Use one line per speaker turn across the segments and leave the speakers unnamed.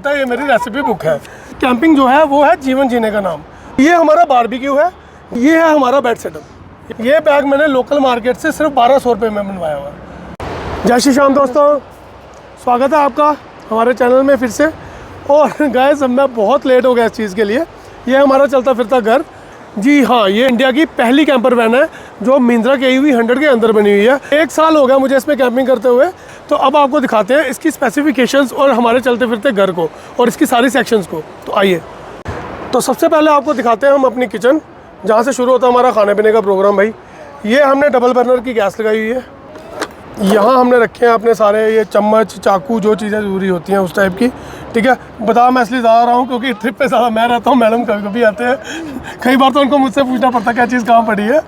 बनता है, ये मेरी रेसिपी बुक है। कैंपिंग जो है वो है जीवन जीने का नाम। ये हमारा बारबेक्यू है, ये है हमारा बेड सेटअप। ये बैग मैंने लोकल मार्केट से सिर्फ 1200 रुपये में बनवाया हुआ है। जय श्री श्याम दोस्तों, स्वागत है आपका हमारे चैनल में फिर से। और गाइस अब मैं बहुत लेट हो गया इस चीज़ के लिए। ये हमारा चलता फिरता घर, जी हाँ, ये इंडिया की पहली कैंपर वैन है जो महिंद्रा के AV 100 के अंदर बनी हुई है। 1 साल हो गया मुझे इसमें कैंपिंग करते हुए। तो अब आपको दिखाते हैं इसकी स्पेसिफिकेशंस और हमारे चलते फिरते घर को और इसकी सारी सेक्शंस को। तो आइए, तो सबसे पहले आपको दिखाते हैं हम अपनी किचन, जहाँ से शुरू होता है हमारा खाने पीने का प्रोग्राम। भाई ये हमने डबल बर्नर की गैस लगाई हुई है। यहाँ हमने रखे हैं अपने सारे ये चम्मच चाकू, जो चीज़ें ज़रूरी होती हैं उस टाइप की। ठीक है, बता मैं इसलिए ज़्यादा रहा हूँ क्योंकि ट्रिप पे ज़्यादा मैं रहता हूँ, मैडम कभी कभी आते हैं। कई बार तो उनको मुझसे पूछना पड़ता है क्या चीज़ कहाँ पड़ी है।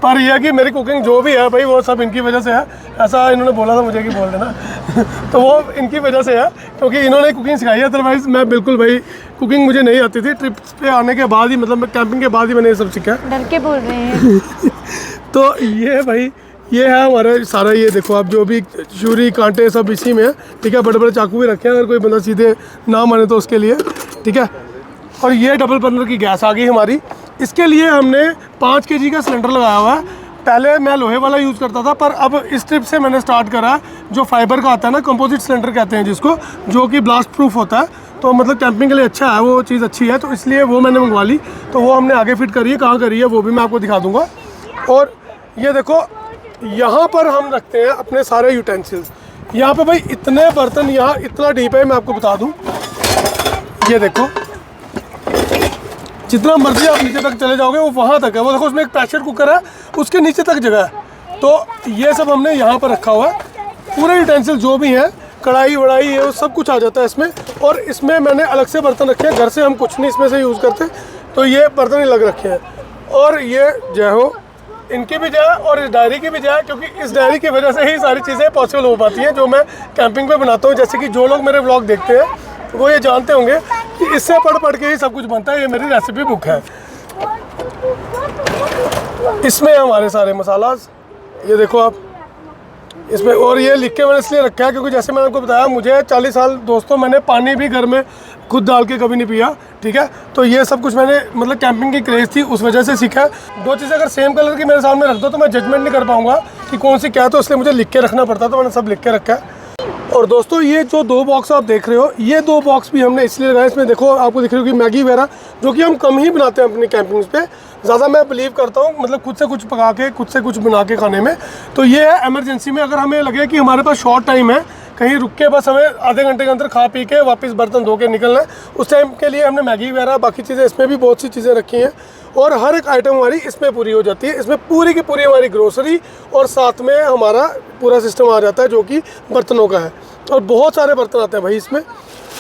पर यह है कि मेरी कुकिंग जो भी है भाई वो सब इनकी वजह से है। ऐसा इन्होंने बोला था मुझे कि बोल देना तो वो इनकी वजह से है क्योंकि इन्होंने कुकिंग सिखाई है। अदरवाइज़ मैं बिल्कुल भाई कुकिंग मुझे नहीं आती थी। ट्रिप पे आने के बाद ही, मतलब कैंपिंग के बाद ही मैंने ये सब सीखा।
डर के बोल रहे हैं
तो ये भाई ये है हमारा सारा, ये देखो आप, जो भी छुरी कांटे सब इसी में है। ठीक है, बड़े बड़े चाकू भी रखे हैं अगर कोई बंदा सीधे ना माने तो उसके लिए। ठीक है, और ये डबल बर्नर की गैस आ गई हमारी। इसके लिए हमने 5 kg का सिलेंडर लगाया हुआ है। पहले मैं लोहे वाला यूज़ करता था, पर अब इस ट्रिप से मैंने स्टार्ट करा जो फाइबर का आता है ना, कंपोजिट सिलेंडर कहते हैं जिसको, जो कि ब्लास्ट प्रूफ होता है। तो मतलब कैंपिंग के लिए अच्छा है, वो चीज़ अच्छी है, तो इसलिए वो मैंने मंगवा ली। तो वो हमने आगे फिट करी है, कहाँ करी है वो भी मैं आपको दिखा दूँगा। और ये देखो, यहाँ पर हम रखते हैं अपने सारे यूटेंसिल्स। यहाँ पे भाई इतने बर्तन, यहाँ इतना डीप है, मैं आपको बता दूँ। ये देखो, जितना मर्जी आप नीचे तक चले जाओगे वो वहाँ तक है। वो देखो उसमें एक प्रेशर कुकर है, उसके नीचे तक जगह है। तो ये सब हमने यहाँ पर रखा हुआ है। पूरे यूटेंसिल जो भी हैं, कढ़ाई वढ़ाई ये सब कुछ आ जाता है इसमें। और इसमें मैंने अलग से बर्तन रखे हैं, घर से हम कुछ नहीं इसमें से यूज़ करते, तो ये बर्तन अलग रखे हैं। और ये जय हो, इनकी भी जय और इस डायरी की भी जय, क्योंकि इस डायरी की वजह से ही सारी चीज़ें पॉसिबल हो पाती हैं जो मैं कैंपिंग पे बनाता हूँ। जैसे कि जो लोग मेरे व्लॉग देखते हैं वो ये जानते होंगे कि इससे पढ़ के ही सब कुछ बनता है। ये मेरी रेसिपी बुक है। इसमें हमारे सारे मसालास, ये देखो आप इसमें। और ये लिख के मैंने इसलिए रखा है क्योंकि जैसे मैंने आपको बताया, मुझे 40 साल दोस्तों मैंने पानी भी घर में खुद डाल के कभी नहीं पिया। ठीक है, तो ये सब कुछ मैंने, मतलब कैंपिंग की क्रेज़ थी उस वजह से सीखा है। 2 चीज़ें अगर सेम कलर की मेरे सामने रख दो तो मैं जजमेंट नहीं कर पाऊंगा कि कौन सी क्या है, तो इसलिए मुझे लिख के रखना पड़ता, तो मैंने सब लिख के रखा है। और दोस्तों ये जो 2 बॉक्स आप देख रहे हो, ये 2 बॉक्स भी हमने इसलिए लगाए। इसमें देखो आपको दिख रही होगी मैगी वगैरह, जो कि हम कम ही बनाते हैं अपनी कैंपिंग्स पे। ज़्यादा मैं बिलीव करता हूँ मतलब खुद से कुछ पका के, खुद से कुछ बना के खाने में। तो ये है एमरजेंसी में, अगर हमें लगे कि हमारे पास शॉर्ट टाइम है, कहीं रुक के बस हमें आधे घंटे के अंदर खा पी के वापस बर्तन धो के निकलना है, उस टाइम के लिए हमने मैगी वगैरह बाकी चीज़ें, इसमें भी बहुत सी चीज़ें रखी हैं। और हर एक आइटम हमारी इसमें पूरी हो जाती है। इसमें पूरी की पूरी हमारी ग्रोसरी और साथ में हमारा पूरा सिस्टम आ जाता है जो कि बर्तनों का है। और बहुत सारे बर्तन आते हैं भाई इसमें।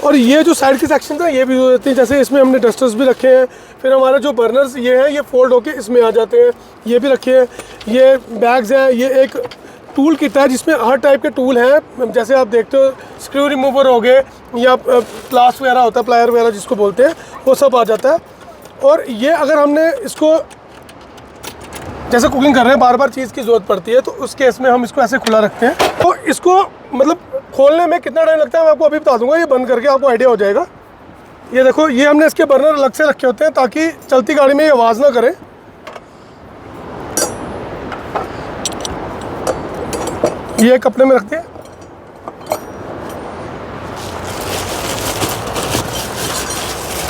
और ये जो साइड की सेक्शन है ये भी हो जाती है, जैसे इसमें हमने डस्टर्स भी रखे हैं। फिर हमारे जो बर्नर्स ये हैं, ये फोल्ड होके इसमें आ जाते हैं, ये भी रखे हैं। ये बैग्स हैं, ये एक टूल किट है जिसमें हर टाइप के टूल हैं। जैसे आप देखते हो, स्क्रू रिमूवर हो गए या प्लास वगैरह होता है, प्लायर वगैरह जिसको बोलते हैं, वो सब आ जाता है। और ये अगर हमने इसको, जैसे कुकिंग कर रहे हैं, बार बार चीज़ की ज़रूरत पड़ती है, तो उस केस में हम इसको ऐसे खुला रखते हैं। तो इसको मतलब खोलने में कितना टाइम लगता है मैं आपको अभी बता दूंगा, ये बंद करके आपको आइडिया हो जाएगा। ये देखो, ये हमने इसके बर्नर अलग से रखे होते हैं ताकि चलती गाड़ी में ये आवाज़ ना करे। ये कपड़े में रखते हैं।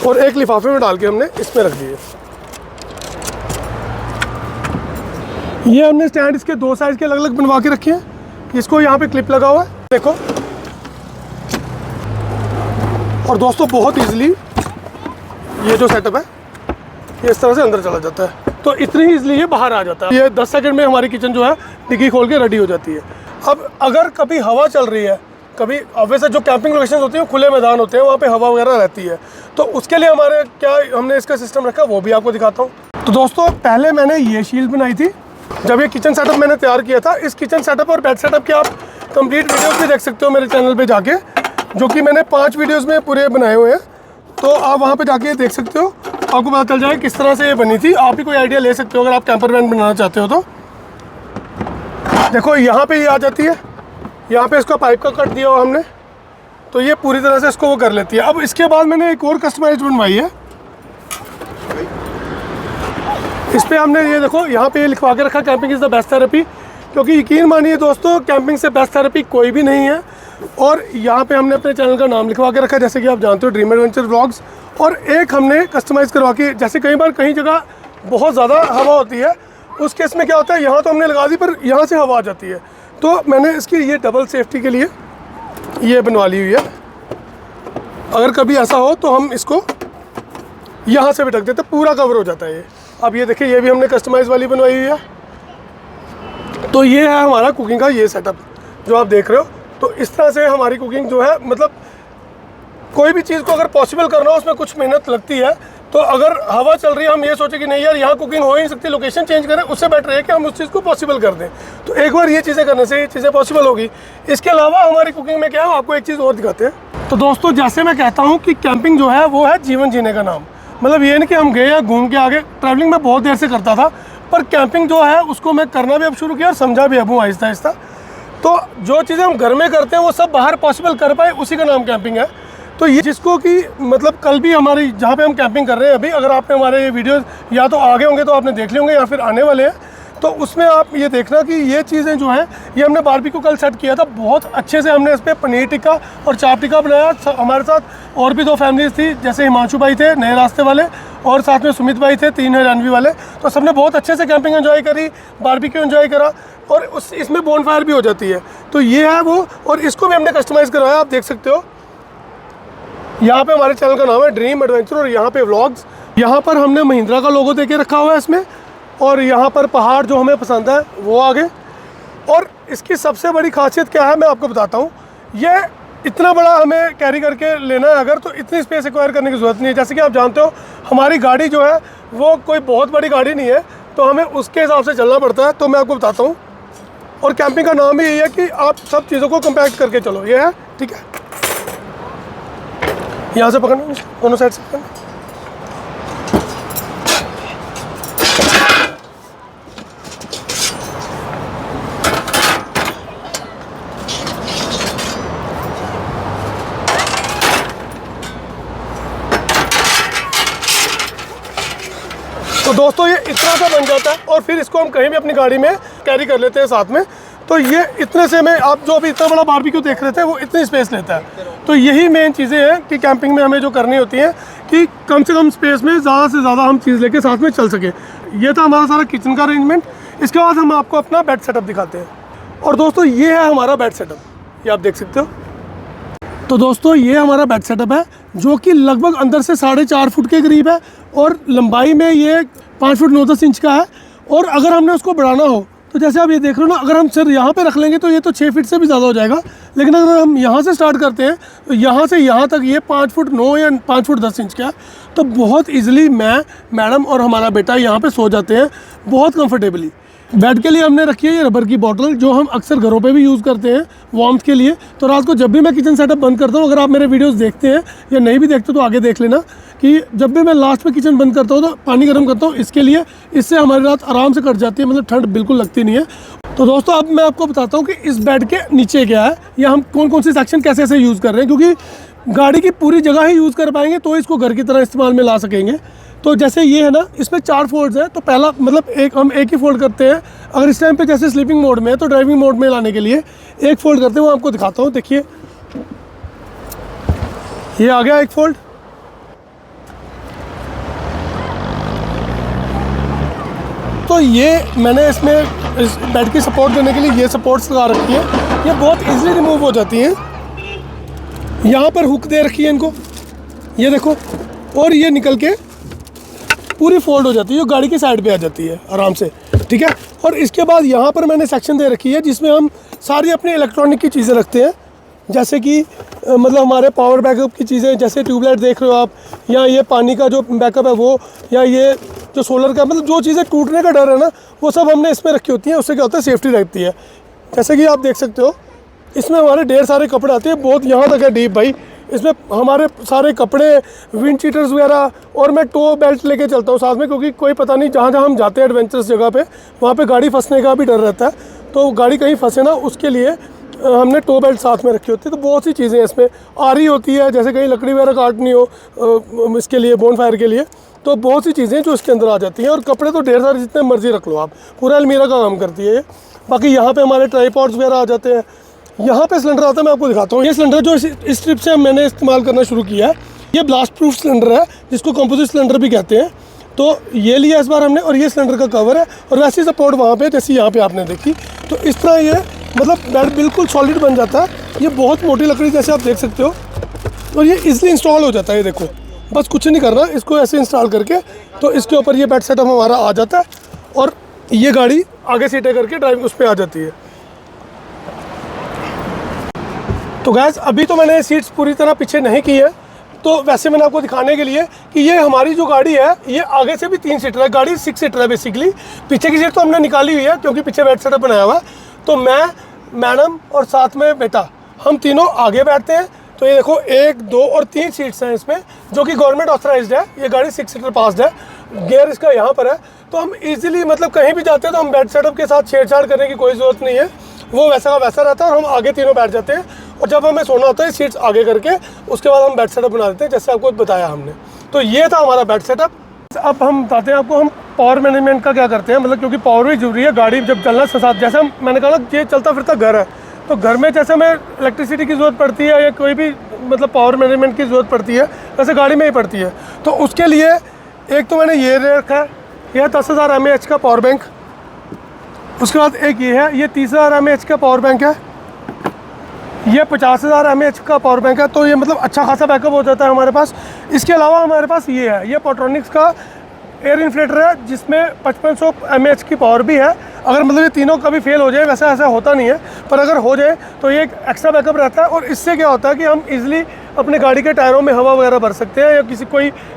और एक लिफाफे में डाल के हमने इसमें रख दिए। ये हमने स्टैंड इसके 2 साइज के अलग अलग बनवा के रखे हैं। इसको यहाँ पे क्लिप लगा हुआ है, देखो। और दोस्तों बहुत इजीली ये जो सेटअप है ये इस तरह से अंदर चला जाता है, तो इतनी ही इजीली ये बाहर आ जाता है। ये 10 सेकंड में हमारी किचन जो है डिग्गी खोल के रेडी हो जाती है। अब अगर कभी हवा चल रही है, कभी वैसे जो कैंपिंग लोकेशन होती है वो खुले मैदान होते हैं, वहाँ पे हवा वगैरह रहती है, तो उसके लिए हमारे क्या हमने इसका सिस्टम रखा वो भी आपको दिखाता हूँ। तो दोस्तों पहले मैंने ये शील्ड बनाई थी जब ये किचन सेटअप मैंने तैयार किया था। इस किचन सेटअप और बेड सेटअप के आप कंप्लीट वीडियोस भी देख सकते हो मेरे चैनल पे जाके, जो कि मैंने 5 वीडियोस में पूरे बनाए हुए हैं। तो आप वहाँ पे जाके देख सकते हो, आपको पता चल जाए किस तरह से ये बनी थी। आप भी कोई आइडिया ले सकते हो अगर आप कैंपर वैन बनाना चाहते हो तो। देखो यहाँ पे ये आ जाती है, यहाँ पे इसका पाइप का कट दिया हुआ हमने, तो ये पूरी तरह से इसको वो कर लेती है। अब इसके बाद मैंने एक और कस्टमाइज बनवाई है। इस पर हमने ये देखो यहाँ पे लिखवा के रखा, camping is the best therapy, क्योंकि यकीन मानिए दोस्तों कैंपिंग से बेस्ट थेरेपी कोई भी नहीं है। और यहाँ पे हमने अपने चैनल का नाम लिखवा के रखा, जैसे कि आप जानते हो, ड्रीम एडवेंचर व्लॉग्स। और एक हमने कस्टमाइज़ करवा के, जैसे कई बार कहीं जगह बहुत ज़्यादा हवा होती है, उस केस में क्या होता है, यहाँ तो हमने लगा दी पर यहाँ से हवा आ जाती है, तो मैंने इसकी ये डबल सेफ्टी के लिए ये बनवा ली हुई है। अगर कभी ऐसा हो तो हम इसको यहाँ से भी ढक देते, पूरा कवर हो जाता है ये। अब ये देखिए, ये भी हमने कस्टमाइज़ वाली बनवाई हुई है। तो ये है हमारा कुकिंग का ये सेटअप जो आप देख रहे हो। तो इस तरह से हमारी कुकिंग जो है, मतलब कोई भी चीज़ को अगर पॉसिबल करना हो उसमें कुछ मेहनत लगती है। तो अगर हवा चल रही है, हम ये सोचे कि नहीं यार यहाँ कुकिंग हो ही नहीं सकती, लोकेशन चेंज करें, उससे बेटर है कि हम उस चीज़ को पॉसिबल कर दें। तो एक बार ये चीज़ें करने से ये चीज़ें पॉसिबल होगी। इसके अलावा हमारी कुकिंग में क्या है, आपको एक चीज़ और दिखाते हैं। तो दोस्तों, जैसे मैं कहता हूँ कि कैंपिंग जो है वो है जीवन जीने का नाम। मतलब ये नहीं कि हम गए या घूम के आगे। ट्रैवलिंग में बहुत देर से करता था, पर कैंपिंग जो है उसको मैं करना भी अब शुरू किया और समझा भी अब हूँ आहिस्ता आहिस्ता। तो जो चीज़ें हम घर में करते हैं वो सब बाहर पॉसिबल कर पाए, उसी का नाम कैंपिंग है। तो ये जिसको कि मतलब कल भी हमारी जहाँ पे हम कैंपिंग कर रहे हैं अभी, अगर आपने हमारे ये वीडियोस या तो आगे होंगे तो आपने देख लिए होंगे या फिर आने वाले हैं, तो उसमें आप ये देखना कि ये चीज़ें जो हैं, ये हमने बारबेक्यू कल सेट किया था बहुत अच्छे से। हमने इस पर पनीर टिक्का और चाप टिक्का बनाया। हमारे साथ और भी 2 फैमिलीज़ थी, जैसे हिमांशु भाई थे नए रास्ते वाले, और साथ में सुमित भाई थे 3 है जानवी वाले। तो सबने बहुत अच्छे से कैंपिंग एंजॉय करी, बारबेक्यू एंजॉय करा, और इसमें बोनफायर भी हो जाती है। तो ये है वो, और इसको भी हमने कस्टमाइज़ करवाया, आप देख सकते हो। यहाँ पे हमारे चैनल का नाम है ड्रीम एडवेंचर, और यहाँ पे व्लॉग्स। यहाँ पर हमने महिंद्रा का लोगो देके रखा हुआ है इसमें, और यहाँ पर पहाड़ जो हमें पसंद है वो आगे। और इसकी सबसे बड़ी खासियत क्या है मैं आपको बताता हूँ। ये इतना बड़ा हमें कैरी करके लेना है अगर, तो इतनी स्पेस एक्वायर करने की ज़रूरत नहीं है। जैसे कि आप जानते हो हमारी गाड़ी जो है वो कोई बहुत बड़ी गाड़ी नहीं है, तो हमें उसके हिसाब से चलना पड़ता है। तो मैं आपको बताता हूँ, और कैंपिंग का नाम ही यही है कि आप सब चीज़ों को कंपैक्ट करके चलो। ये है, ठीक है। यहाँ से पकड़ना, दोनों साइड से पकड़ना। तो दोस्तों, ये इतना सा बन जाता है, और फिर इसको हम कहीं भी अपनी गाड़ी में कैरी कर लेते हैं साथ में। तो ये इतने से में, आप जो अभी इतना बड़ा बारबेक्यू देख रहे थे वो इतनी स्पेस लेता है। तो यही मेन चीज़ें हैं कि कैंपिंग में हमें जो करनी होती हैं कि कम से कम स्पेस में ज़्यादा से ज़्यादा हम चीज़ लेके साथ में चल सके। ये था हमारा सारा किचन का अरेंजमेंट। इसके बाद हम आपको अपना बेड सेटअप दिखाते हैं। और दोस्तों, ये है हमारा बेड सेटअप, ये आप देख सकते हो। तो दोस्तों, ये हमारा बेड सेटअप है, जो कि लगभग अंदर से 4.5 फुट के करीब है, और लंबाई में ये 5 फुट 9-10 इंच का है। और अगर हमने उसको बढ़ाना हो तो जैसे आप ये देख रहे हो ना, अगर हम सिर यहाँ पे रख लेंगे तो ये तो 6 फीट से भी ज़्यादा हो जाएगा। लेकिन अगर हम यहाँ से स्टार्ट करते हैं तो यहाँ से यहाँ तक ये 5 फुट 9 या 5 फुट 10 इंच का है। तो बहुत ईजिली मैं, मैडम और हमारा बेटा यहाँ पे सो जाते हैं बहुत कंफर्टेबली। बेड के लिए हमने रखी है ये रबर की बॉटल, जो हम अक्सर घरों पे भी यूज़ करते हैं वार्मथ के लिए। तो रात को जब भी मैं किचन सेटअप बंद करता हूँ, अगर आप मेरे वीडियोस देखते हैं या नहीं भी देखते तो आगे देख लेना, कि जब भी मैं लास्ट में किचन बंद करता हूँ तो पानी गर्म करता हूँ इसके लिए। इससे हमारी रात आराम से कट जाती है, मतलब ठंड बिल्कुल लगती नहीं है। तो दोस्तों, अब मैं आपको बताता हूँ कि इस बेड के नीचे क्या है, या हम कौन कौन से सेक्शन कैसे कैसे यूज़ कर रहे हैं, क्योंकि गाड़ी की पूरी जगह ही यूज़ कर पाएंगे तो इसको घर की तरह इस्तेमाल में ला सकेंगे। तो जैसे ये है ना, इसमें 4 फोल्ड्स हैं। तो पहला मतलब हम एक ही फोल्ड करते हैं। अगर इस टाइम पे जैसे स्लीपिंग मोड में है तो ड्राइविंग मोड में लाने के लिए एक फोल्ड करते हैं, वो आपको दिखाता हूँ। देखिए, ये आ गया एक फोल्ड। तो ये मैंने इसमें इस बेड की सपोर्ट देने के लिए ये सपोर्ट्स लगा रखी है, ये बहुत इजीली रिमूव हो जाती हैं। यहाँ पर हुक दे रखी है इनको, ये देखो, और ये निकल के पूरी फोल्ड हो जाती है, जो गाड़ी की साइड पे आ जाती है आराम से, ठीक है। और इसके बाद यहाँ पर मैंने सेक्शन दे रखी है जिसमें हम सारी अपनी इलेक्ट्रॉनिक की चीज़ें रखते हैं, जैसे कि मतलब हमारे पावर बैकअप की चीज़ें, जैसे ट्यूबलाइट देख रहे हो आप, या ये पानी का जो बैकअप है वो, या ये जो सोलर का, मतलब जो चीज़ें टूटने का डर है ना, वो सब हमने इसमें रखी होती हैं। उससे क्या होता है, सेफ्टी रहती है। जैसे कि आप देख सकते हो, इसमें हमारे ढेर सारे कपड़े आते हैं, बहुत यहाँ तक है डीप भाई। इसमें हमारे सारे कपड़े, विंड चीटर्स वगैरह, और मैं टो बेल्ट लेके चलता हूँ साथ में, क्योंकि कोई पता नहीं जहाँ जहाँ हम जाते हैं एडवेंचरस जगह पे, वहाँ पे गाड़ी फंसने का भी डर रहता है। तो गाड़ी कहीं फंसे ना, उसके लिए हमने टो बेल्ट साथ में रखी होती है। तो बहुत सी चीज़ें इसमें आ रही होती है, जैसे कहीं लकड़ी वगैरह काटनी हो इसके लिए, बोन फायर के लिए, तो बहुत सी चीज़ें जो इसके अंदर आ जाती हैं। और कपड़े तो ढेर सारे जितने मर्जी रख लो आप, पूरा अलमीरा का काम करती है ये। बाकी यहाँ पे हमारे ट्राईपॉड्स वगैरह आ जाते हैं। यहाँ पे सिलेंडर आता है, मैं आपको दिखाता हूँ। ये सिलेंडर जो इस ट्रिप से मैंने इस्तेमाल करना शुरू किया है, ये ब्लास्ट प्रूफ सिलेंडर है, जिसको कंपोजिट सिलेंडर भी कहते हैं। तो ये लिया इस बार हमने, और ये सिलेंडर का कवर है, और वैसी सपोर्ट वहाँ पे जैसे यहाँ पे आपने देखी। तो इस तरह ये मतलब बेड बिल्कुल सॉलिड बन जाता है। ये बहुत मोटी लकड़ी जैसे आप देख सकते हो, और ये इजीली इंस्टॉल हो जाता है। ये देखो, बस कुछ नहीं करना, इसको ऐसे इंस्टॉल करके तो इसके ऊपर ये बेड सेटअप हमारा आ जाता है, और ये गाड़ी आगे सीटें करके ड्राइव उस पर आ जाती है। तो गैस अभी तो मैंने सीट्स पूरी तरह पीछे नहीं की है, तो वैसे मैंने आपको दिखाने के लिए कि ये हमारी जो गाड़ी है ये आगे से भी 3 सीटर है, गाड़ी 6 सीटर है बेसिकली। पीछे की सीट तो हमने निकाली हुई है क्योंकि पीछे बेड सेटअप बनाया हुआ है। तो मैं, मैडम और साथ में बेटा, हम तीनों आगे बैठते हैं। तो ये देखो 1, 2 और 3 सीट्स हैं इसमें, जो कि गवर्नमेंट ऑथराइज्ड है। ये गाड़ी 6 सीटर पास्ड है, गियर इसका यहाँ पर है। तो हम इजीली मतलब कहीं भी जाते हैं तो हम बेड सेटअप के साथ छेड़छाड़ करने की कोई ज़रूरत नहीं है, वो वैसा का वैसा रहता है। और हम आगे तीनों बैठ जाते हैं, और जब हमें सोना होता है सीट्स आगे करके उसके बाद हम बेड सेटअप बना देते हैं, जैसे आपको बताया हमने। तो ये था हमारा बेड सेटअप। अब हम बताते हैं आपको हम पावर मैनेजमेंट का क्या करते हैं, मतलब क्योंकि पावर भी जरूरी है गाड़ी जब चलना साथ। जैसे मैंने कहा ये चलता फिरता घर है, तो घर में जैसे हमें इलेक्ट्रिसिटी की ज़रूरत पड़ती है या कोई भी मतलब पावर मैनेजमेंट की ज़रूरत पड़ती है, वैसे गाड़ी में ही पड़ती है। तो उसके लिए एक तो मैंने ये रखा है, यह 10,000 mAh का पावर बैंक। उसके बाद एक ये है, ये 30,000 mAh का पावर बैंक है। ये 50,000 mAh का पावर बैंक है। तो ये मतलब अच्छा खासा बैकअप हो जाता है हमारे पास। इसके अलावा हमारे पास ये है, ये पोट्रॉनिक्स का एयर इन्फ्लेटर है, जिसमें 5500 mAh की पावर भी है। अगर मतलब ये तीनों कभी फेल हो जाए, वैसा ऐसा होता नहीं है, पर अगर हो जाए तो ये एक एक्स्ट्रा बैकअप रहता है। और इससे क्या होता है कि हम इजीली अपने गाड़ी के टायरों में हवा वगैरह भर सकते हैं, या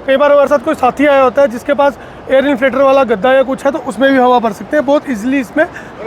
कई बार हमारे साथ कोई साथी आया होता है जिसके पास एयर इन्फ्लेटर वाला गद्दा या कुछ है, तो उसमें भी हवा भर सकते हैं बहुत इजीली। इसमें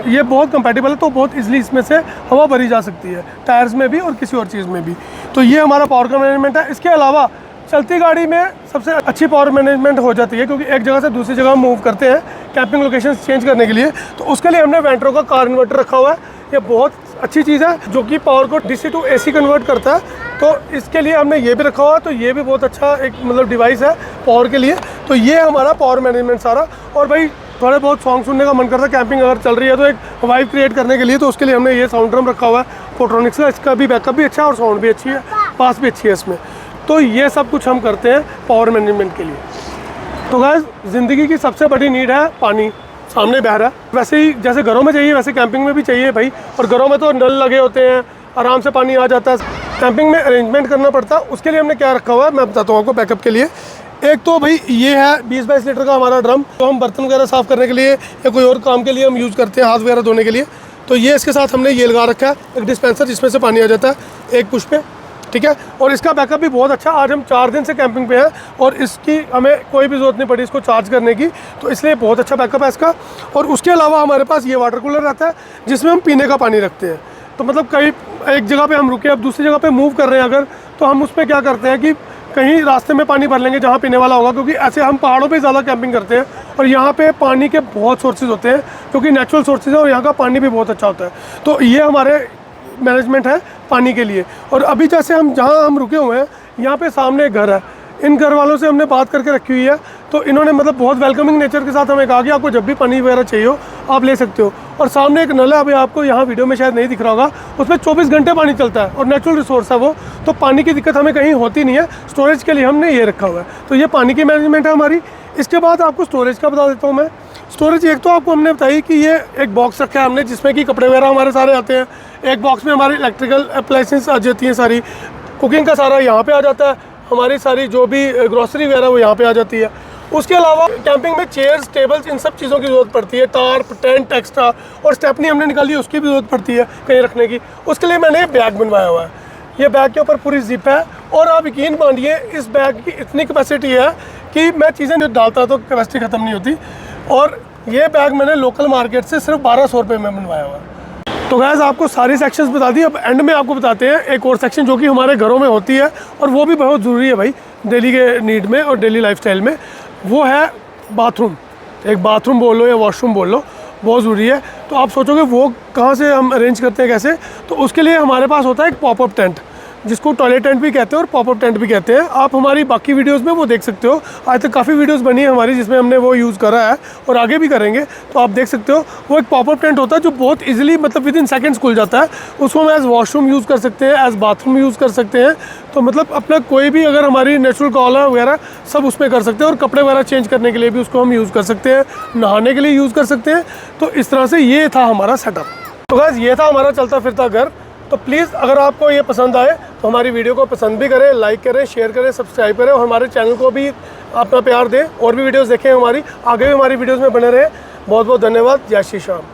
ये बहुत कंपैटिबल है, तो बहुत इजीली इसमें से हवा भरी जा सकती है, टायर्स में भी और किसी और चीज़ में भी। तो ये हमारा पावर का मैनेजमेंट है। इसके अलावा चलती गाड़ी में सबसे अच्छी पावर मैनेजमेंट हो जाती है, क्योंकि एक जगह से दूसरी जगह मूव करते हैं कैंपिंग लोकेशन चेंज करने के लिए। तो उसके लिए हमने वेंट्रो का कार इन्वर्टर रखा हुआ है। ये बहुत अच्छी चीज़ है, जो कि पावर को DC to AC कन्वर्ट करता है। तो इसके लिए हमने ये भी रखा हुआ है। तो ये भी बहुत अच्छा एक मतलब डिवाइस है पावर के लिए। तो ये हमारा पावर मैनेजमेंट सारा। और भाई थोड़े बहुत सॉन्ग सुनने का मन करता है, कैंपिंग अगर चल रही है तो एक वाइब क्रिएट करने के लिए, तो उसके लिए हमने ये साउंड ड्रम रखा हुआ है पोट्रॉनिक्स का। इसका भी बैकअप भी अच्छा है और साउंड भी अच्छी है, पास भी अच्छी है इसमें। तो ये सब कुछ हम करते हैं पावर मैनेजमेंट के लिए। तो गाइस ज़िंदगी की सबसे बड़ी नीड है पानी, सामने बह रहा है। वैसे ही जैसे घरों में चाहिए, वैसे कैंपिंग में भी चाहिए भाई। और घरों में तो नल लगे होते हैं, आराम से पानी आ जाता है। कैंपिंग में अरेंजमेंट करना पड़ता है। उसके लिए हमने क्या रखा हुआ है मैं बताता हूँ आपको बैकअप के लिए। एक तो भाई ये है 20-22 लीटर का हमारा ड्रम, तो हम बर्तन वगैरह साफ़ करने के लिए या कोई और काम के लिए हम यूज़ करते हैं, हाथ वगैरह धोने के लिए। तो ये इसके साथ हमने ये लगा रखा है, एक डिस्पेंसर जिसमें से पानी आ जाता है एक पुश पे, ठीक है। और इसका बैकअप भी बहुत अच्छा। आज हम 4 दिन से कैंपिंग पे हैं और इसकी हमें कोई भी ज़रूरत नहीं पड़ी इसको चार्ज करने की, तो इसलिए बहुत अच्छा बैकअप है इसका। और उसके अलावा हमारे पास ये वाटर कूलर रहता है, जिसमें हम पीने का पानी रखते हैं। तो मतलब कहीं एक जगह पे हम रुके, अब दूसरी जगह पे मूव कर रहे हैं अगर, तो हम उसमें क्या करते हैं कि कहीं रास्ते में पानी भर लेंगे जहाँ पीने वाला होगा, क्योंकि ऐसे हम पहाड़ों पे ज़्यादा कैंपिंग करते हैं और यहाँ पे पानी के बहुत सोर्सेज होते हैं, क्योंकि नेचुरल सोर्सेज है और यहाँ का पानी भी बहुत अच्छा होता है। तो ये हमारे मैनेजमेंट है पानी के लिए। और अभी जैसे हम जहाँ हम रुके हुए हैं, यहाँ पे सामने एक घर है, इन घर वालों से हमने बात करके रखी हुई है। तो इन्होंने मतलब बहुत वेलकमिंग नेचर के साथ हमें कहा कि आपको जब भी पानी वगैरह चाहिए हो आप ले सकते हो। और सामने एक नल है, अभी आपको यहाँ वीडियो में शायद नहीं दिख रहा होगा, उसमें 24 घंटे पानी चलता है और नेचुरल रिसोर्स है वो, तो पानी की दिक्कत हमें कहीं होती नहीं है। स्टोरेज के लिए हमने ये रखा हुआ है। तो ये पानी की मैनेजमेंट है हमारी। इसके बाद आपको स्टोरेज का बता देता हूँ मैं। स्टोरेज एक तो आपको हमने बताई कि ये एक बॉक्स रखा है हमने, जिसमें कि कपड़े वगैरह हमारे सारे आते हैं। एक बॉक्स में हमारी इलेक्ट्रिकल अप्लायंसेस आ जाती हैं सारी, कुकिंग का सारा यहाँ पे आ जाता है, हमारी सारी जो भी ग्रॉसरी वगैरह वो यहाँ पे आ जाती है। उसके अलावा कैंपिंग में चेयर्स, टेबल्स, इन सब चीज़ों की ज़रूरत पड़ती है, टार्प, टेंट एक्स्ट्रा, और स्टेपनी हमने निकाली उसकी भी ज़रूरत पड़ती है कहीं रखने की। उसके लिए मैंने बैग बनवाया हुआ है। ये बैग के ऊपर पूरी जिप है और आप यकीन मानिए इस बैग की इतनी कैपेसिटी है कि मैं चीज़ें जो डालता तो कैपेसिटी ख़त्म नहीं होती। और ये बैग मैंने लोकल मार्केट से सिर्फ 1200 रुपये में बनवाया हुआ है। तो गाइस आपको सारी सेक्शंस बता दी। अब एंड में आपको बताते हैं एक और सेक्शन जो कि हमारे घरों में होती है और वो भी बहुत ज़रूरी है भाई डेली के नीड में और डेली लाइफस्टाइल में, वो है बाथरूम। एक बाथरूम बोल लो या वॉशरूम बोल लो। बहुत ज़रूरी है। तो आप सोचोगे वो कहाँ से हम अरेंज करते हैं, कैसे? तो उसके लिए हमारे पास होता है एक पॉपअप टेंट, जिसको टॉयलेट टेंट भी कहते हैं और पॉपअप टेंट भी कहते हैं। आप हमारी बाकी वीडियोस में वो देख सकते हो, आज तक काफ़ी वीडियोस बनी है हमारी जिसमें हमने वो यूज़ करा है और आगे भी करेंगे, तो आप देख सकते हो। वो एक पॉपअप टेंट होता है जो बहुत इजीली मतलब विद इन सेकंड्स खुल जाता है। उसको हम एज़ वॉशरूम यूज़ कर सकते हैं, एज़ बाथरूम यूज़ कर सकते हैं। तो मतलब अपना कोई भी अगर हमारी नेचुरल कॉल है वगैरह सब उसमें कर सकते हैं, और कपड़े वगैरह चेंज करने के लिए भी उसको हम यूज़ कर सकते हैं, नहाने के लिए यूज़ कर सकते हैं। तो इस तरह से ये था हमारा सेटअप। तो गाइस ये था हमारा चलता फिरता घर। तो प्लीज़ अगर आपको ये पसंद आए तो हमारी वीडियो को पसंद भी करें, लाइक करें, शेयर करें, सब्सक्राइब करें, और हमारे चैनल को भी अपना प्यार दें। और भी वीडियोस देखें हमारी, आगे भी हमारी वीडियोस में बने रहें। बहुत बहुत धन्यवाद। जय श्री श्याम।